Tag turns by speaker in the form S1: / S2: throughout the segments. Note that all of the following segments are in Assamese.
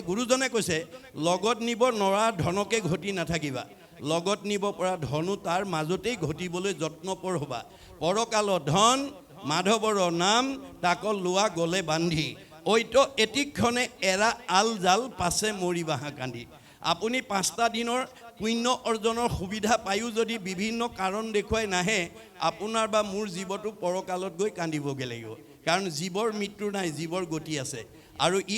S1: গুৰুজনে কৈছে লগত নিব নৰা ধনকে ঘটি নাথাকিবা, লগত নিব পৰা ধনু তাৰ মাজতেই ঘটিবলৈ যত্নপৰ হ'বা। পৰকালৰ ধন মাধৱৰ নাম তাক লোৱা গলে বান্ধি, ঐত এটিক্ষণে এৰা আল জাল পাছে মৰিবা হাঁকান্দি। আপুনি 5টা দিনৰ পুণ্য অৰ্জনৰ সুবিধা পায়ো যদি বিভিন্ন কাৰণ দেখুৱাই নাহে, আপোনাৰ বা মোৰ জীৱটো পৰকালত গৈ কান্দিবগৈ লাগিব। কাৰণ জীৱৰ মৃত্যু নাই, জীৱৰ গতি আছে। আৰু ই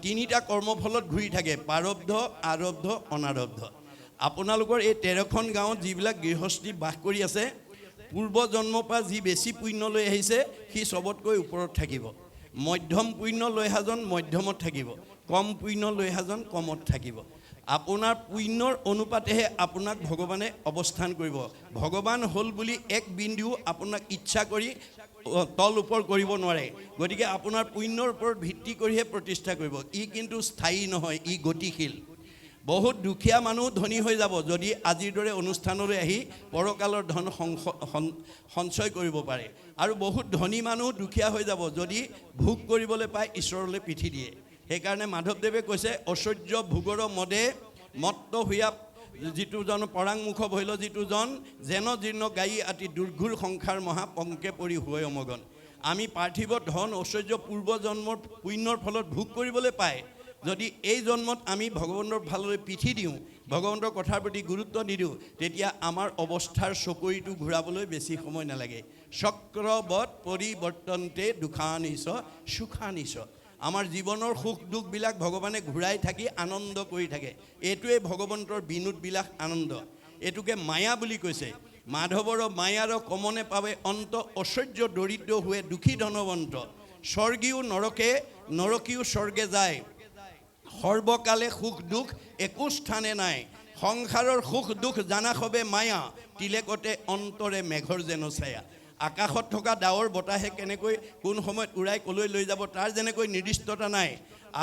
S1: 3টা কৰ্মফলত ঘূৰি থাকে, প্ৰাৰব্ধ, আৰব্ধ, অনাৰব্ধ। আপোনালোকৰ এই 13খন গাঁৱত যিবিলাক গৃহস্থী বাস কৰি আছে, পূৰ্ব জন্মৰ পৰা যি বেছি পুণ্য লৈ আহিছে সি চবতকৈ ওপৰত থাকিব। মধ্যম পুণ্য লৈ অহাজন মধ্যমত থাকিব, কম পুণ্য লৈ অহাজন কমত থাকিব। আপোনাৰ পুণ্যৰ অনুপাতেহে আপোনাক ভগৱানে অৱস্থান কৰিব। ভগৱান হ'ল বুলি এক বিন্দুও আপোনাক ইচ্ছা কৰি তল ওপৰ কৰিব নোৱাৰে। গতিকে আপোনাৰ পুণ্যৰ ওপৰত ভিত্তি কৰিহে প্ৰতিষ্ঠা কৰিব। ই কিন্তু স্থায়ী নহয়, ই গতিশীল। বহুত দুখীয়া মানুহ ধনী হৈ যাব যদি আজিৰ দৰে অনুষ্ঠানলৈ আহি পৰকালৰ ধন সঞ্চয় কৰিব পাৰে। আৰু বহুত ধনী মানুহ দুখীয়া হৈ যাব যদি ভোগ কৰিবলৈ পায় ঈশ্বৰলৈ পিঠি দিয়ে। সেইকাৰণে মাধৱদেৱে কৈছে ঐশ্বৰ্য ভোগৰ মদে মত্ত হৈয়া যিটো জন পৰাংমুখ ভৈল যিটো জন, যেন জীৰ্ণ গায়ী আতি দুৰ্ঘুৰ সংসাৰ মহা পংকে পৰি হৈ অমগন। আমি পাৰ্থিৱ ধন ঐশ্বৰ্য পূৰ্ব জন্মৰ পুণ্যৰ ফলত ভোগ কৰিবলৈ পায় যদি এই জন্মত আমি ভগৱানৰ ভাললৈ পিঠি দিওঁ, ভগৱন্তৰ কথাৰ প্ৰতি গুৰুত্ব নিদিওঁ, তেতিয়া আমাৰ অৱস্থাৰ চকৰিটো ঘূৰাবলৈ বেছি সময় নালাগে। চক্ৰবৎ পৰিৱৰ্তনতে দুখানিছ সুখানিছ। আমাৰ জীৱনৰ সুখ দুখবিলাক ভগৱানে ঘূৰাই থাকি আনন্দ কৰি থাকে। এইটোৱে ভগৱন্তৰ বিনোদ বিলাস আনন্দ। এইটোকে মায়া বুলি কৈছে। মাধৱৰ মায়াৰ কমনে পাবে অন্ত, ঐশ্বৰ্য দৰিদ্ৰ হোৱে দুখী ধনৱন্ত। স্বৰ্গীয় নৰকে নৰকীয় স্বৰ্গে যায়, সৰ্বকালে সুখ দুখ একো স্থানে নাই। সংসাৰৰ সুখ দুখ জানা সবে মায়া, তিলেকতে অন্তৰে মেঘৰ যেন ছায়া। আকাশত থকা ডাৱৰ বতাহে কেনেকৈ কোন সময়ত উৰাই কলৈ লৈ যাব তাৰ যেনেকৈ নিৰ্দিষ্টতা নাই,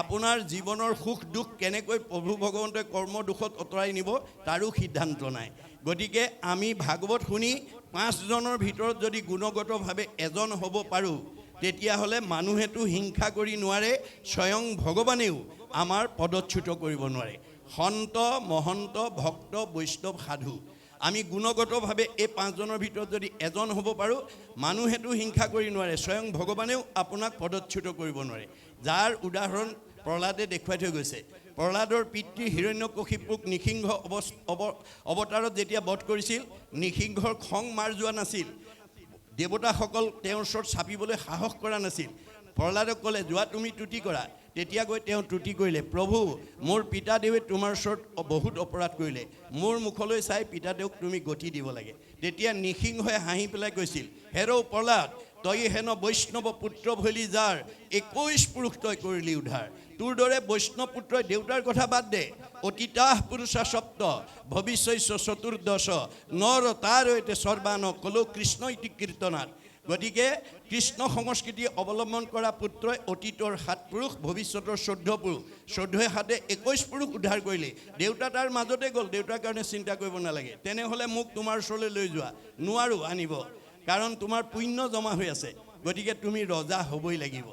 S1: আপোনাৰ জীৱনৰ সুখ দুখ কেনেকৈ প্ৰভু ভগৱন্তই কৰ্ম দুখত অঁতৰাই নিব তাৰো সিদ্ধান্ত নাই। গতিকে আমি ভাগৱত শুনি 5জনৰ ভিতৰত যদি গুণগতভাৱে এজন হ'ব পাৰোঁ, তেতিয়াহ'লে মানুহেতো হিংসা কৰি নোৱাৰে, স্বয়ং ভগৱানেও আমাৰ পদচ্যুত কৰিব নোৱাৰে। সন্ত মহন্ত ভক্ত বৈষ্ণৱ সাধু আমি গুণগতভাৱে এই 5জনৰ ভিতৰত যদি এজন হ'ব পাৰোঁ, মানুহেতো হিংসা কৰি নোৱাৰে, স্বয়ং ভগৱানেও আপোনাক পদচ্যুত কৰিব নোৱাৰে। যাৰ উদাহৰণ প্ৰহ্লাদে দেখুৱাই থৈ গৈছে। প্ৰহ্লাদৰ পিতৃ হিৰণ্যকশিপুক নৃসিংহ অৱতাৰত যেতিয়া বধ কৰিছিল, নৃসিংহৰ খং মাৰ যোৱা নাছিল। দেৱতাসকল তেওঁৰ ওচৰত চাপিবলৈ সাহস কৰা নাছিল। প্ৰহ্লাদক ক'লে যোৱা তুমি তুতি কৰা। তেতিয়া গৈ তেওঁ তুতি কৰিলে, প্ৰভু মোৰ পিতাদেৱে তোমাৰ ওচৰত বহুত অপৰাধ কৰিলে, মোৰ মুখলৈ চাই পিতাদেৱক তুমি গতি দিব লাগে। তেতিয়া নৃসিংহই হাঁহি পেলাই কৈছিল, হেৰৌ প্ৰহ্লাদ, তই হেন বৈষ্ণৱ পুত্ৰ ভৈলি যাৰ, 21 পুৰুষ তই কৰিলি উদ্ধাৰ। তোৰ দৰে বৈষ্ণৱ পুত্ৰই দেউতাৰ কথা বাদ দে, অতীতাহ পুৰুষা সপ্ত ভৱিষ্যস্য চতুৰ্দশ, নৰ তাৰ হৈতে সৰ্বান কলো কৃষ্ণ ইতি কীৰ্তনাথ। গতিকে কৃষ্ণ সংস্কৃতি অৱলম্বন কৰা পুত্ৰই অতীতৰ 7 পুৰুষ, ভৱিষ্যতৰ 14 পুৰুষ, 14 7 21 পুৰুষ উদ্ধাৰ কৰিলে। দেউতা তাৰ মাজতে গ'ল, দেউতাৰ কাৰণে চিন্তা কৰিব নালাগে। তেনেহ'লে মোক তোমাৰ ওচৰলৈ লৈ যোৱা, নোৱাৰোঁ আনিব, কাৰণ তোমাৰ পুণ্য জমা হৈ আছে। গতিকে তুমি ৰজা হ'বই লাগিব।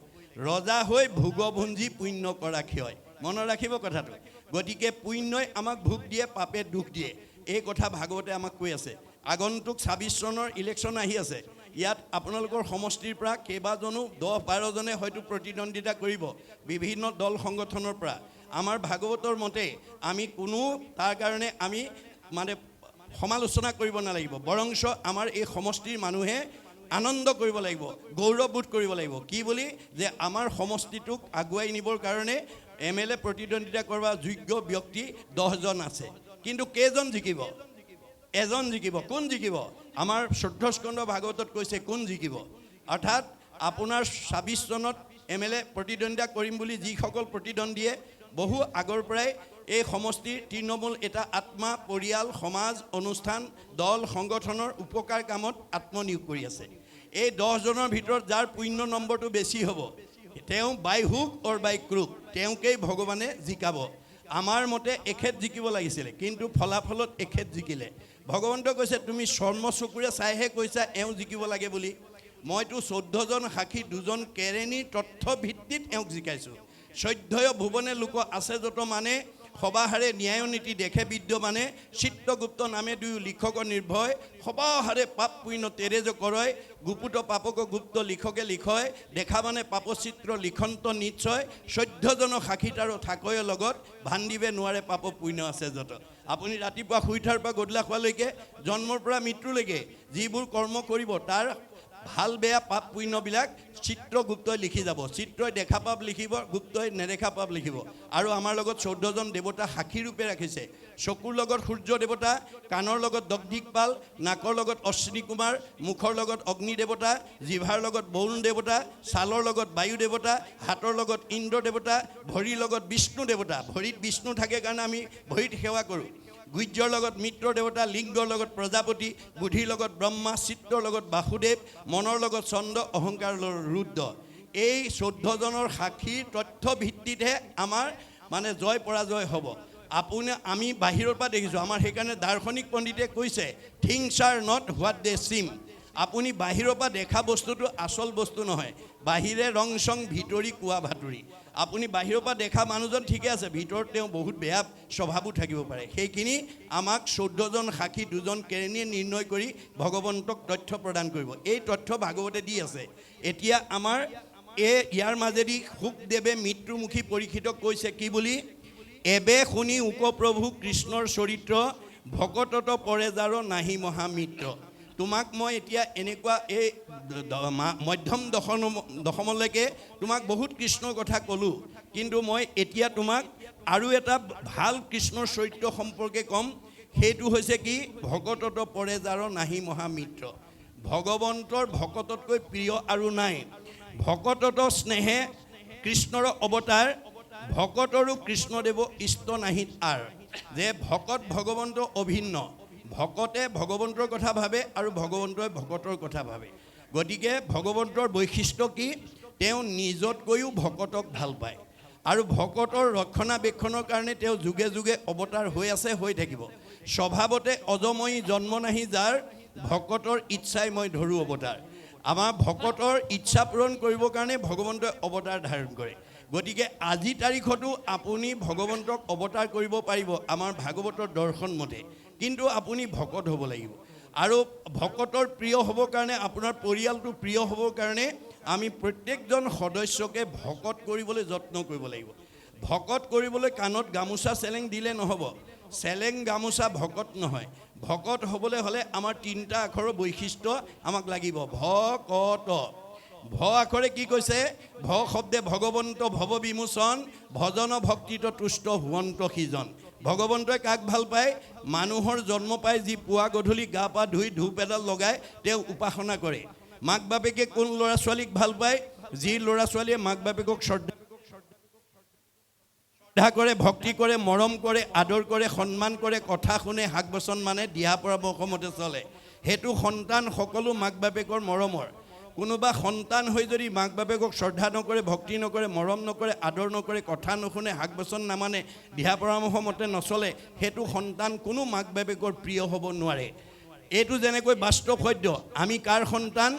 S1: ৰজা হৈ ভোগভুঞ্জি পুণ্য কৰা ক্ষয়। মনত ৰাখিব কথাটো। গতিকে পুণ্যই আমাক ভোগ দিয়ে, পাপে দুখ দিয়ে। এই কথা ভাগৱতে আমাক কৈ আছে। আগন্তুক 26 চনৰ ইলেকশ্যন আহি আছে। ইয়াত আপোনালোকৰ সমষ্টিৰ পৰা কেইবাজনো 10-12জনে হয়তো প্ৰতিদ্বন্দ্বিতা কৰিব বিভিন্ন দল সংগঠনৰ পৰা। আমাৰ ভাগৱতৰ মতে আমি কোনো তাৰ কাৰণে আমি মানে সমালোচনা কৰিব নালাগিব, বৰঞ্চ আমাৰ এই সমষ্টিৰ মানুহে আনন্দ কৰিব লাগিব, গৌৰৱবোধ কৰিব লাগিব। কি বুলি যে আমাৰ সমষ্টিটোক আগুৱাই নিবৰ কাৰণে MLA প্ৰতিদ্বন্দ্বিতা কৰা যোগ্য ব্যক্তি 10জন আছে, কিন্তু কেইজন জিকিব? এজন জিকিব। কোন জিকিব? আমাৰ 14 স্কন্ধ ভাগৱতত কৈছে কোন জিকিব। অৰ্থাৎ আপোনাৰ 26 চনত MLA প্ৰতিদ্বন্দ্বিতা কৰিম বুলি যিসকল প্ৰতিদ্বন্দ্বীয়ে বহু আগৰ পৰাই এই সমষ্টিৰ তৃণমূল এটা আত্মা, পৰিয়াল, সমাজ, অনুষ্ঠান, দল, সংগঠনৰ উপকাৰ কামত আত্মনিয়োগ কৰি আছে। এই 10জনৰ ভিতৰত যাৰ পুণ্য নম্বৰটো বেছি হ'ব, তেওঁ বাই হুক অৰ বাই ক্ৰুক তেওঁকেই ভগৱানে জিকাব। আমাৰ মতে এখেত জিকিব লাগিছিলে, কিন্তু ফলাফলত এখেত জিকিলে। ভগৱন্তই কৈছে তুমি চৰ্ম চকুৰে চাইহে কৈছা এওঁ জিকিব লাগে বুলি। মইতো 14জন সাক্ষী 2জন কেৰেণীৰ তথ্য ভিত্তিত এওঁক জিকাইছোঁ। চৈধ্যয় ভুৱনে লোক আছে যত মানে সবাহাৰে ন্যায় নীতি দেখে বিদ্যমানে চিত্ৰগুপ্ত নামে দুয়ো লিখক নিৰ্ভয় সবাহাৰে পাপ পুণ্য তেৰেজ কৰয় গুপুত পাপক গুপ্ত লিখকে লিখয় দেখা মানে পাপচিত্ৰ লিখন্ত নিশ্চয় 14 জন সাক্ষীত আৰু থাকয় লগত ভান্দিবে নোৱাৰে পাপ পুণ্য আছে যত আপুনি ৰাতিপুৱা শুই উঠাৰ পৰা গধূলা খোৱালৈকে জন্মৰ পৰা মৃত্যুলৈকে যিবোৰ কৰ্ম কৰিব তাৰ ভাল বেয়া পাপ পুণ্যবিলাক চিত্ৰগুপ্তই লিখি যাব চিত্ৰই দেখা পাপ লিখিব গুপ্তই নেদেখা পাপ লিখিব আৰু আমাৰ লগত 14 জন দেৱতা সাক্ষী ৰূপে ৰাখিছে চকুৰ লগত সূৰ্য দেৱতা কাণৰ লগত দগদিকপাল নাকৰ লগত অশ্বিনী কুমাৰ মুখৰ লগত অগ্নি দেৱতা জিভাৰ লগত বৰুণ দেৱতা ছালৰ লগত বায়ু দেৱতা হাতৰ লগত ইন্দ্ৰ দেৱতা ভৰিৰ লগত বিষ্ণু দেৱতা ভৰিত বিষ্ণু থাকে কাৰণে আমি ভৰিত সেৱা কৰোঁ গুজ্জৰ লগত মিত্ৰ দেৱতা লিংগৰ লগত প্ৰজাপতি বুদ্ধিৰ লগত ব্ৰহ্মা চিত্ৰৰ লগত বাসুদেৱ মনৰ লগত চন্দ্ৰ অহংকাৰৰ লগত ৰুদ্ৰ এই 14 জনৰ সাক্ষীৰ তথ্য ভিত্তিতহে আমাৰ মানে জয় পৰাজয় হ'ব আপুনি আমি বাহিৰৰ পৰা দেখিছোঁ আমাৰ সেইকাৰণে দাৰ্শনিক পণ্ডিতে কৈছে things are not what they seem আপুনি বাহিৰৰ পৰা দেখা বস্তুটো আচল বস্তু নহয় বাহিৰে ৰং চং ভিতৰি কোৱা ভাতুৰি আপুনি বাহিৰৰ পৰা দেখা মানুহজন ঠিকে আছে ভিতৰত তেওঁ বহুত বেয়া স্বভাৱো থাকিব পাৰে সেইখিনি আমাক 14 জন সাক্ষী দুজন কেৰেণীয়ে নিৰ্ণয় কৰি ভগৱন্তক তথ্য প্ৰদান কৰিব এই তথ্য ভাগৱতে দি আছে এতিয়া আমাৰ ইয়াৰ মাজেদি শুকদেৱে মৃত্যুমুখী পৰীক্ষিতক কৈছে কি বুলি এবে শুনি উপপ্ৰভু কৃষ্ণৰ চৰিত্ৰ ভকতত পৰে যাৰ নাহি মহামিত্ৰ তোমাক মই এতিয়া এনেকুৱা এই মধ্যম দশমলৈকে তোমাক বহুত কৃষ্ণৰ কথা ক'লোঁ কিন্তু মই এতিয়া তোমাক আৰু এটা ভাল কৃষ্ণৰ চৰিত্ৰ সম্পৰ্কে ক'ম সেইটো হৈছে কি ভকতত পৰে যাৰ নাহি মহামিত্ৰ ভগৱন্তৰ ভকততকৈ প্ৰিয় আৰু নাই ভকতত স্নেহে কৃষ্ণৰ অৱতাৰ ভকতৰো কৃষ্ণদেৱ ইষ্ট নাহিত আৰ যে ভকত ভগৱন্ত অভিন্ন ভকতে ভগৱন্তৰ কথা ভাবে আৰু ভগৱন্তই ভকতৰ কথা ভাবে গতিকে ভগৱন্তৰ বৈশিষ্ট্য কি তেওঁ নিজতকৈও ভকতক ভাল পায় আৰু ভকতৰ ৰক্ষণাবেক্ষণৰ কাৰণে তেওঁ যুগে যুগে অৱতাৰ হৈ আছে হৈ থাকিব স্বভাৱতে অজময়ী জন্ম নাহি যাৰ ভকতৰ ইচ্ছাই মই ধৰো অৱতাৰ আমাৰ ভকতৰ ইচ্ছা পূৰণ কৰিবৰ কাৰণে ভগৱন্তই অৱতাৰ ধাৰণ কৰে গতিকে আজি তাৰিখতো আপুনি ভগৱন্তক অৱতাৰ কৰিব পাৰিব আমাৰ ভাগৱতৰ দৰ্শন মতে কিন্তু আপুনি ভকত হ'ব লাগিব আৰু ভকতৰ প্ৰিয় হ'বৰ কাৰণে আপোনাৰ পৰিয়ালটো প্ৰিয় হ'বৰ কাৰণে আমি প্ৰত্যেকজন সদস্যকে ভকত কৰিবলৈ যত্ন কৰিব লাগিব ভকত কৰিবলৈ কাণত গামোচা চেলেং দিলে নহ'ব চেলেং গামোচা ভকত নহয় ভকত হ'বলৈ হ'লে আমাৰ 3টা আখৰৰ বৈশিষ্ট্য আমাক লাগিব ভকত ভ আখৰে কি কৈছে ভ শব্দে ভগৱন্ত ভৱ বিমোচন ভজন ভক্তিত তুষ্ট হুৱন্ত সিজন ভগৱন্তই কাক ভাল পায় মানুহৰ জন্ম পাই যি পুৱা গধূলি গা পা ধুই ধূপ এডাল লগাই তেওঁ উপাসনা কৰে মাক বাপেকে কোন ল'ৰা ছোৱালীক ভাল পায় যি ল'ৰা ছোৱালীয়ে মাক বাপেকক শ্ৰদ্ধা কৰে ভক্তি কৰে মৰম কৰে আদৰ কৰে সন্মান কৰে কথা শুনে হাক বচন মানে দিহা পৰামৰ্শ মতে চলে সেইটো সন্তান সকলো মাক বাপেকৰ মৰমৰ কোনোবা সন্তান হৈ যদি মাক বাপেকক শ্ৰদ্ধা নকৰে ভক্তি নকৰে মৰম নকৰে আদৰ নকৰে কথা নুশুনে হাক বচন নামানে দিহা পৰামৰ্শ মতে নচলে সেইটো সন্তান কোনো মাক বাপেকৰ প্ৰিয় হ'ব নোৱাৰে এইটো যেনেকৈ বাস্তৱ সত্য আমি কাৰ সন্তান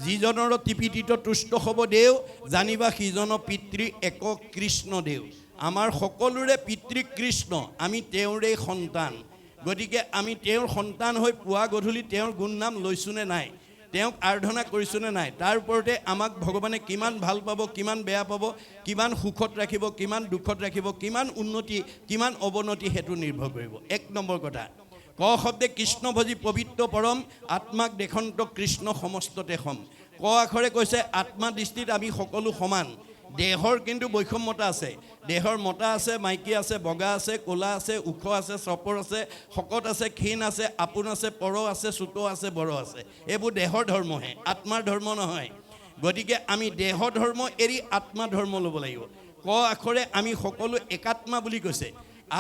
S1: যিজনৰ টিপিটিত তুষ্ট হ'ব দেও জানিবা সিজন পিতৃ এক কৃষ্ণ দেও আমাৰ সকলোৰে পিতৃ কৃষ্ণ আমি তেওঁৰে সন্তান গতিকে আমি তেওঁৰ সন্তান হৈ পুৱা গধূলি তেওঁৰ গুণ নাম লৈছোনে নাই তেওঁক আৰাধনা কৰিছোনে নাই তাৰ ওপৰতে আমাক ভগৱানে কিমান ভাল পাব কিমান বেয়া পাব কিমান সুখত ৰাখিব কিমান দুখত ৰাখিব কিমান উন্নতি কিমান অৱনতি হেতু নিৰ্ভৰ কৰিব এক নম্বৰ কথা ক শব্দে কৃষ্ণ ভজি পবিত্ৰ পৰম আত্মাক দেখন্ত কৃষ্ণ সমস্ততে সম ক আখৰে কৈছে আত্মা দৃষ্টিত আমি সকলো সমান দেহৰ কিন্তু বৈষম্যতা আছে দেহৰ মতা আছে মাইকী আছে বগা আছে ক'লা আছে ওখ আছে চপৰ আছে শকত আছে ক্ষীণ আছে আপোন আছে পৰ আছে চুত আছে বড় আছে এইবোৰ দেহৰ ধৰ্মহে আত্মাৰ ধৰ্ম নহয় গতিকে আমি দেহ ধৰ্ম এৰি আত্মা ধৰ্ম ল'ব লাগিব ক আখৰে আমি সকলো একাত্মা বুলি কৈছে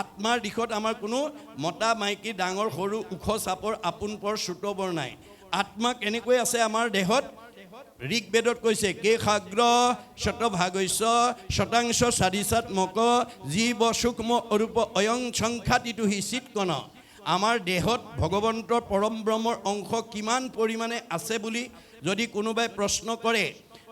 S1: আত্মাৰ দিশত আমাৰ কোনো মতা মাইকী ডাঙৰ সৰু ওখ চাপৰ আপোন পৰ চুত বৰ নাই আত্মা কেনেকৈ আছে আমাৰ দেহত ঋগ্বেদত কৈছে কে খাগ্ৰ শতভাগস্য শতাংশ সাদিচাত্মক জীৱ সূক্ষ্ম অৰূপ অয়ং সংখ্যাতিটো হি চিৎকণ আমাৰ দেহত ভগৱন্তৰ পৰম ব্ৰহ্মৰ অংশ কিমান পৰিমাণে আছে বুলি যদি কোনোবাই প্ৰশ্ন কৰে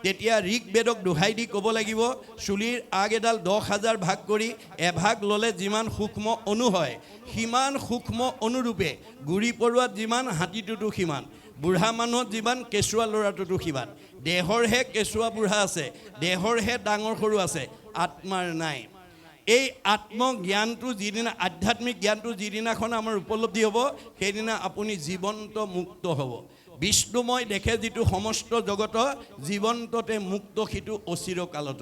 S1: তেতিয়া ঋকবেদক দোহাই দি ক'ব লাগিব চুলিৰ আগ এডাল 10,000 ভাগ কৰি এভাগ ল'লে যিমান সূক্ষ্ম অণু হয় সিমান সূক্ষ্ম অনুৰূপে গুৰি পৰুৱাত যিমান হাতীটোতো সিমান বুঢ়া মানুহত যিমান কেঁচুৱা ল'ৰাটোতো সিমান দেহৰহে কেঁচুৱা বুঢ়া আছে দেহৰহে ডাঙৰ সৰু আছে আত্মাৰ নাই এই আত্মজ্ঞানটো যিদিনা আধ্যাত্মিক জ্ঞানটো যিদিনাখন আমাৰ উপলব্ধি হ'ব সেইদিনা আপুনি জীৱন্ত মুক্ত হ'ব বিষ্ণুময় দেখে যিটো সমস্ত জগত জীৱন্ততে মুক্ত সিটো অচিৰকালত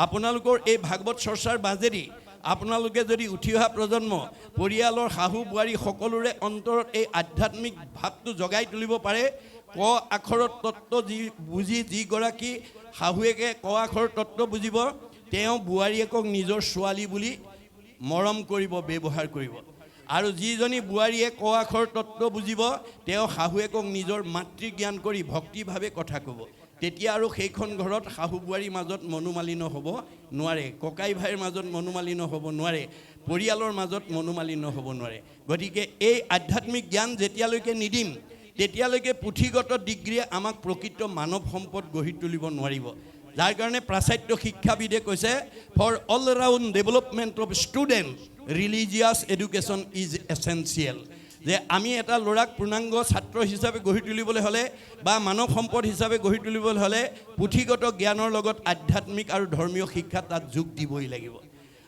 S1: আপোনালোকৰ এই ভাগৱত চৰ্চাৰ মাজেদি আপোনালোকে যদি উঠি অহা প্ৰজন্ম পৰিয়ালৰ শাহু বোৱাৰী সকলোৰে অন্তৰত এই আধ্যাত্মিক ভাৱটো জগাই তুলিব পাৰে ক আখৰৰ তত্ত্ব বুজি যিগৰাকী শাহুৱেকে ক আখৰৰ তত্ত্ব বুজিব তেওঁ বোৱাৰীয়েকক নিজৰ ছোৱালী বুলি মৰম কৰিব ব্যৱহাৰ কৰিব আৰু যিজনী বোৱাৰীয়ে ক আখৰ তত্ত্ব বুজিব তেওঁ শাহুৱেকক নিজৰ মাতৃ জ্ঞান কৰি ভক্তিভাৱে কথা ক'ব তেতিয়া আৰু সেইখন ঘৰত শাহু বোৱাৰীৰ মাজত মনোমালিন্য হ'ব নোৱাৰে ককাই ভাইৰ মাজত মনোমালিন্য হ'ব নোৱাৰে পৰিয়ালৰ মাজত মনোমালিন্য হ'ব নোৱাৰে গতিকে এই আধ্যাত্মিক জ্ঞান যেতিয়ালৈকে নিদিম তেতিয়ালৈকে পুথিগত ডিগ্ৰীয়ে আমাক প্ৰকৃত মানৱ সম্পদ গঢ়ি তুলিব নোৱাৰিব যাৰ কাৰণে প্ৰাচাত্য শিক্ষাবিদে কৈছে for all round development of student religious education is essential যে আমি এটা ল'ৰাক পূৰ্ণাংগ ছাত্ৰ হিচাপে গঢ়ি তুলিবলৈ হ'লে বা মানৱ সম্পদ হিচাপে গঢ়ি তুলিবলৈ হ'লে পুথিগত জ্ঞানৰ লগত আধ্যাত্মিক আৰু ধৰ্মীয় শিক্ষা তাত যোগ দিবই লাগিব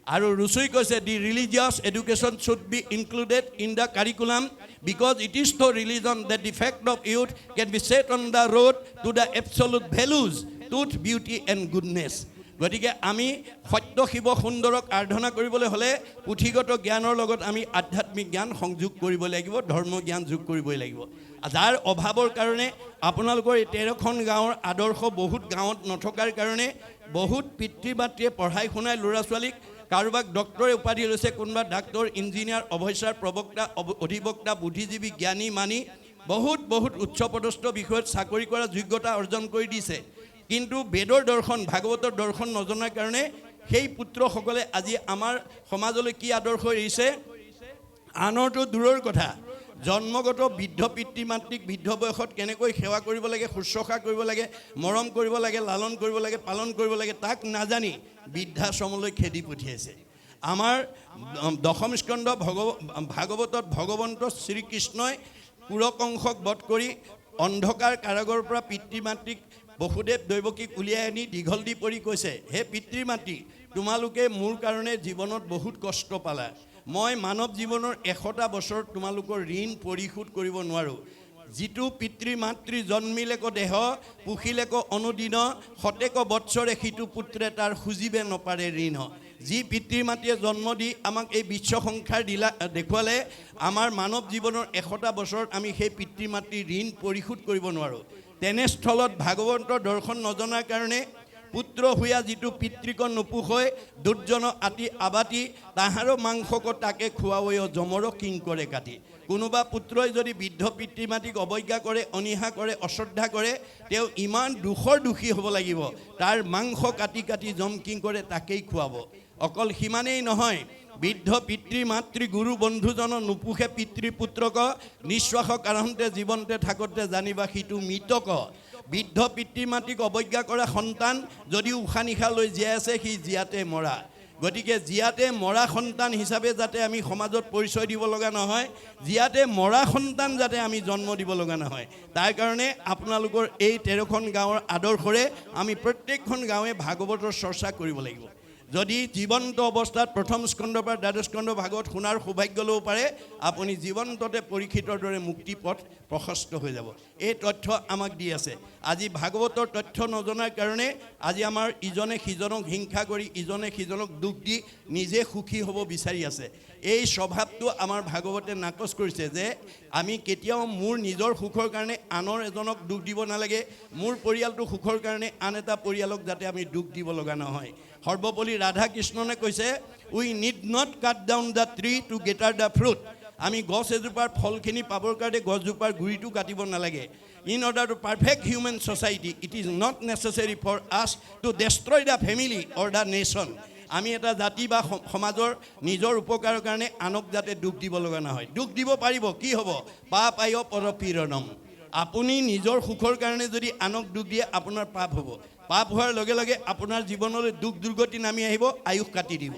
S1: আৰু ৰুচুই কৈছে the religious education should be included in the curriculum because it is the religion that the fact of youth can be set on the road to the absolute values truth beauty and goodness গতিকে আমি সত্য শিৱ সুন্দৰক আৰাধনা কৰিবলৈ হ'লে পুথিগত জ্ঞানৰ লগত আমি আধ্যাত্মিক জ্ঞান সংযোগ কৰিব লাগিব ধৰ্ম জ্ঞান যোগ কৰিবই লাগিব যাৰ অভাৱৰ কাৰণে আপোনালোকৰ এই 13খন গাঁৱৰ আদৰ্শ বহুত গাঁৱত নথকাৰ কাৰণে বহুত পিতৃ মাতৃয়ে পঢ়াই শুনাই ল'ৰা ছোৱালীক কাৰোবাক ডক্টৰে উপাধি লৈছে কোনোবা ডাক্তৰ ইঞ্জিনিয়াৰ অফিচাৰ প্ৰবক্তা অধিবক্তা বুদ্ধিজীৱী জ্ঞানী মানি বহুত উচ্চপদস্থ বিষয়ত চাকৰি কৰা যোগ্যতা অৰ্জন কৰি দিছে কিন্তু বেদৰ দৰ্শন ভাগৱতৰ দৰ্শন নজনাৰ কাৰণে সেই পুত্ৰসকলে আজি আমাৰ সমাজলৈ কি আদৰ্শ এৰিছে আনৰটো দূৰৰ কথা জন্মগত বৃদ্ধ পিতৃ মাতৃক বৃদ্ধ বয়সত কেনেকৈ সেৱা কৰিব লাগে শুশ্ৰূষা কৰিব লাগে মৰম কৰিব লাগে লালন কৰিব লাগে পালন কৰিব লাগে তাক নাজানি বৃদ্ধাশ্ৰমলৈ খেদি পঠিয়াইছে আমাৰ দশম স্কন্ধ ভাগৱতত ভগৱন্ত শ্ৰীকৃষ্ণই পুৰকংশক বধ কৰি অন্ধকাৰ কাৰাগৰৰ পৰা পিতৃ মাতৃক বসুদেৱ দৈৱকীক উলিয়াই আনি দীঘল দি পৰি কৈছে হে পিতৃ মাতৃ তোমালোকে মোৰ কাৰণে জীৱনত বহুত কষ্ট পালা মই মানৱ জীৱনৰ 100টা বছৰ তোমালোকৰ ঋণ পৰিশোধ কৰিব নোৱাৰোঁ যিটো পিতৃ মাতৃ জন্মিলেক দেহ পুখিলেক অনুদিন শতেক বৎসৰে সিটো পুত্ৰে তাৰ খুজিবে নপাৰে ঋণ যি পিতৃ মাতৃয়ে জন্ম দি আমাক এই বিশ্ব সংসাৰ দিলা দেখুৱালে আমাৰ মানৱ জীৱনৰ 100টা বছৰত আমি সেই পিতৃ মাতৃৰ ঋণ পৰিশোধ কৰিব নোৱাৰোঁ তেনেস্থলত ভাগৱন্তৰ দৰ্শন নজনাৰ কাৰণে পুত্ৰ হুয়া যিটো পিতৃক নোপোষয় দুৰ্জন আতি আবাতি তাহাৰো মাংসক তাকে খুৱাবই জমৰ কিং কৰে কাটি কোনোবা পুত্ৰই যদি বৃদ্ধ পিতৃ মাতৃক অৱজ্ঞা কৰে অনিহা কৰে অশ্ৰদ্ধা কৰে তেওঁ ইমান দুখৰ দোষী হ'ব লাগিব তাৰ মাংস কাটি কাটি জম কিং কৰে তাকেই খুৱাব অকল সিমানেই নহয় বৃদ্ধ পিতৃ মাতৃ গুৰু বন্ধুজন নোপোষে পিতৃ পুত্ৰক নিশ্বাস কাৰণতে জীৱনতে থাকোঁতে জানিবা সিটো মৃতক বৃদ্ধ পিতৃ মাতৃক অৱজ্ঞা কৰা সন্তান যদিও উশাহ নিশাহ লৈ জীয়াই আছে সি জীয়াতে মৰা গতিকে জীয়াতে মৰা সন্তান হিচাপে যাতে আমি সমাজত পৰিচয় দিব লগা নহয় জীয়াতে মৰা সন্তান যাতে আমি জন্ম দিব লগা নহয় তাৰ কাৰণে আপোনালোকৰ এই 13খন গাঁৱৰ আদৰ্শৰে আমি প্ৰত্যেকখন গাঁৱে ভাগৱতৰ চৰ্চা কৰিব লাগিব যদি জীৱন্ত অৱস্থাত প্ৰথম স্কন্ধৰ পৰা দ্বাদশ স্কন্ধ ভাগৱত শুনাৰ সৌভাগ্য ল'ব পাৰে আপুনি জীৱন্ততে পৰীক্ষিতৰ দৰে মুক্তি পথ প্ৰশস্ত হৈ যাব এই তথ্য আমাক দি আছে আজি ভাগৱতৰ তথ্য নজনাৰ কাৰণে আজি আমাৰ ইজনে সিজনক হিংসা কৰি ইজনে সিজনক দুখ দি নিজে সুখী হ'ব বিচাৰি আছে এই স্বভাৱটো আমাৰ ভাগৱতে নাকচ কৰিছে যে আমি কেতিয়াও মোৰ নিজৰ সুখৰ কাৰণে আনৰ এজনক দুখ দিব নালাগে মোৰ পৰিয়ালটো সুখৰ কাৰণে আন এটা পৰিয়ালক যাতে আমি দুখ দিব লগা নহয় সৰ্বপল্লী ৰাধা কৃষ্ণনে কৈছে we need not cut down the tree to get at the fruit আমি গছ এজোপাৰ ফলখিনি পাবৰ কাৰণে গছজোপাৰ গুৰিটো কাটিব নালাগে in order to perfect human society it is not necessary for us to destroy the family or the nation আমি এটা জাতি বা সমাজৰ নিজৰ উপকাৰৰ কাৰণে আনক যাতে দুখ দিব লগা নহয় দুখ দিব পাৰিব কি হ'ব পাপ আয় পৰপীড়নম আপুনি নিজৰ সুখৰ কাৰণে যদি আনক দুখ দিয়ে আপোনাৰ পাপ হ'ব পাপ হোৱাৰ লগে লগে আপোনাৰ জীৱনলৈ দুখ দুৰ্গতি নামি আহিব, আয়ুস কাটি দিব।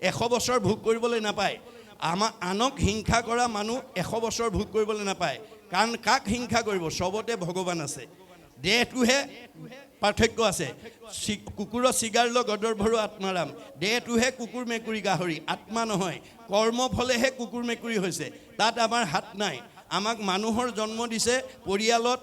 S1: 100 বছৰ ভোগ কৰিবলৈ নাপায়। আমাৰ আনক হিংসা কৰা মানুহ 100 বছৰ ভোগ কৰিবলৈ নাপায়। কাৰণ কাক হিংসা কৰিব? চবতে ভগৱান আছে। দেহটোহে পাৰ্থক্য আছে। কুকুৰৰ চিগাৰ ল গদৰ ভৰো আত্মাৰাম। দেহটোহে কুকুৰ মেকুৰী গাহৰি, আত্মা নহয়। কৰ্ম ফলেহে কুকুৰ মেকুৰী হৈছে, তাত আমাৰ হাত নাই। আমাক মানুহৰ জন্ম দিছে পৰিয়ালত,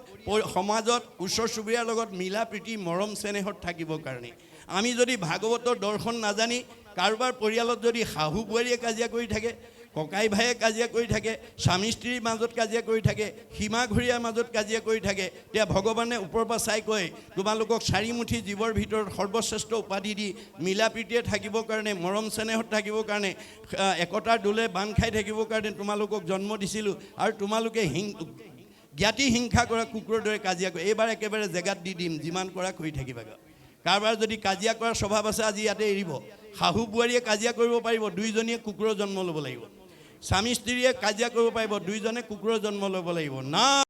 S1: সমাজত, ওচৰ চুবুৰীয়াৰ লগত মিলা প্ৰীতি মৰম চেনেহত থাকিবৰ কাৰণে। আমি যদি ভাগৱতৰ দৰ্শন নাজানি কাৰোবাৰ পৰিয়ালত যদি শাহু বোৱাৰীয়ে কাজিয়া কৰি থাকে, ককাই ভাইয়ে কাজিয়া কৰি থাকে, স্বামী স্ত্ৰীৰ মাজত কাজিয়া কৰি থাকে, সীমা ঘূৰীয়াৰ মাজত কাজিয়া কৰি থাকে, তেতিয়া ভগৱানে ওপৰৰ পৰা চাই কয় তোমালোকক চাৰিমুঠি জীৱৰ ভিতৰত সৰ্বশ্ৰেষ্ঠ উপাধি দি মিলা প্ৰীতিয়ে থাকিবৰ কাৰণে, মৰম চেনেহত থাকিবৰ কাৰণে, একতাৰ দোলে বান্ধ খাই থাকিবৰ কাৰণে তোমালোকক জন্ম দিছিলোঁ। আৰু তোমালোকে জ্ঞাতি হিংসা কৰা কুকুৰৰ দৰে কাজিয়া কৰে। এইবাৰ একেবাৰে জেগাত দি দিম, যিমান কৰা কৰি থাকিবা। কাৰোবাৰ যদি কাজিয়া কৰাৰ স্বভাৱ আছে আজি ইয়াতে এৰিব। শাহু বোৱাৰীয়ে কাজিয়া কৰিব পাৰিব, দুইজনীয়ে কুকুৰৰ জন্ম ল'ব লাগিব। স্বামী স্ত্ৰীয়ে কাজিয়া কৰিব পাৰিব, দুইজনে কুকুৰৰ জন্ম ল'ব লাগিব না।